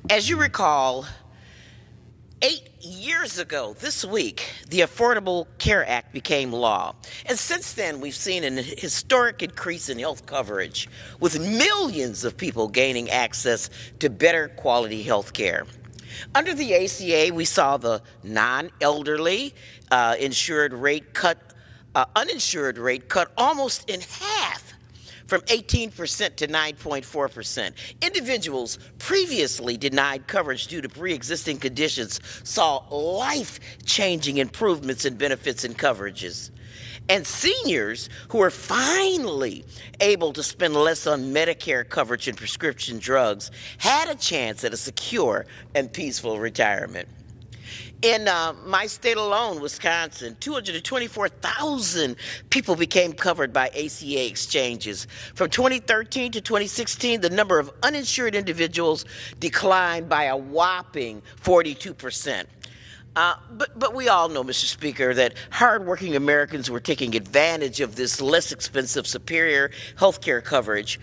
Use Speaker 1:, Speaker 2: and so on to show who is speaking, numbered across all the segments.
Speaker 1: As you recall, 8 years ago this week, the Affordable Care Act became law. And since then, we've seen an historic increase in health coverage, with millions of people gaining access to better quality health care. Under the ACA, we saw the non-elderly uninsured rate cut almost in half, from 18% to 9.4%. Individuals previously denied coverage due to pre-existing conditions saw life-changing improvements in benefits and coverages. And seniors who are finally able to spend less on Medicare coverage and prescription drugs had a chance at a secure and peaceful retirement. In my state alone, Wisconsin, 224,000 people became covered by ACA exchanges. From 2013 to 2016, the number of uninsured individuals declined by a whopping 42%. But we all know, Mr. Speaker, that hardworking Americans were taking advantage of this less expensive, superior health care coverage,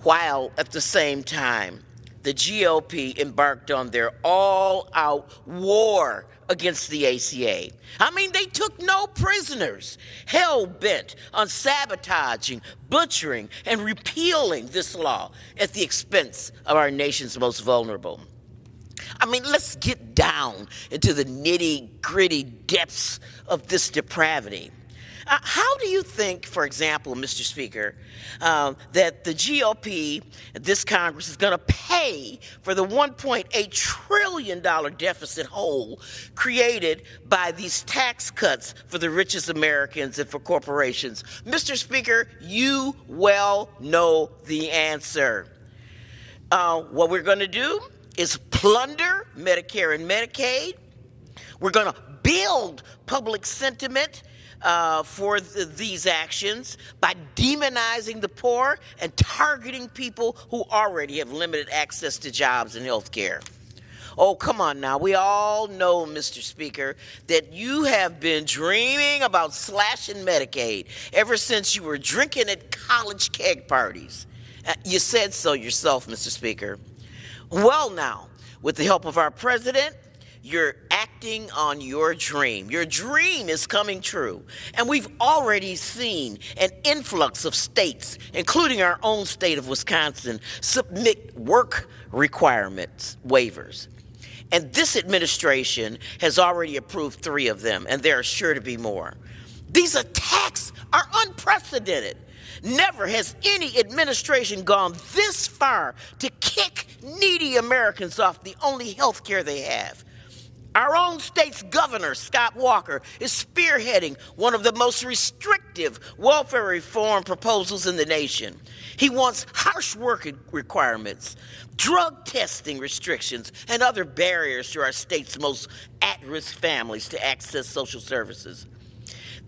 Speaker 1: while at the same time, the GOP embarked on their all-out war against the ACA. I mean, they took no prisoners, hell-bent on sabotaging, butchering, and repealing this law at the expense of our nation's most vulnerable. I mean, let's get down into the nitty-gritty depths of this depravity. How do you think, for example, Mr. Speaker, that the GOP, this Congress, is going to pay for the $1.8 trillion deficit hole created by these tax cuts for the richest Americans and for corporations? Mr. Speaker, you well know the answer. What we're going to do is plunder Medicare and Medicaid. We're going to build public sentiment for these actions by demonizing the poor and targeting people who already have limited access to jobs and health care. Oh, come on now. We all know, Mr. Speaker, that you have been dreaming about slashing Medicaid ever since you were drinking at college keg parties. You said so yourself, Mr. Speaker. Well, now, with the help of our president, you're acting on your dream. Your dream is coming true. And we've already seen an influx of states, including our own state of Wisconsin, submit work requirements waivers. And this administration has already approved 3 of them, and there are sure to be more. These attacks are unprecedented. Never has any administration gone this far to kick needy Americans off the only health care they have. Our own state's governor, Scott Walker, is spearheading one of the most restrictive welfare reform proposals in the nation. He wants harsh work requirements, drug testing restrictions, and other barriers to our state's most at-risk families to access social services.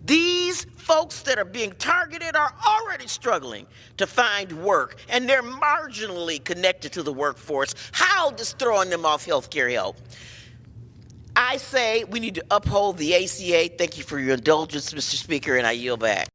Speaker 1: These folks that are being targeted are already struggling to find work, and they're marginally connected to the workforce. How does throwing them off health care help? I say we need to uphold the ACA. Thank you for your indulgence, Mr. Speaker, and I yield back.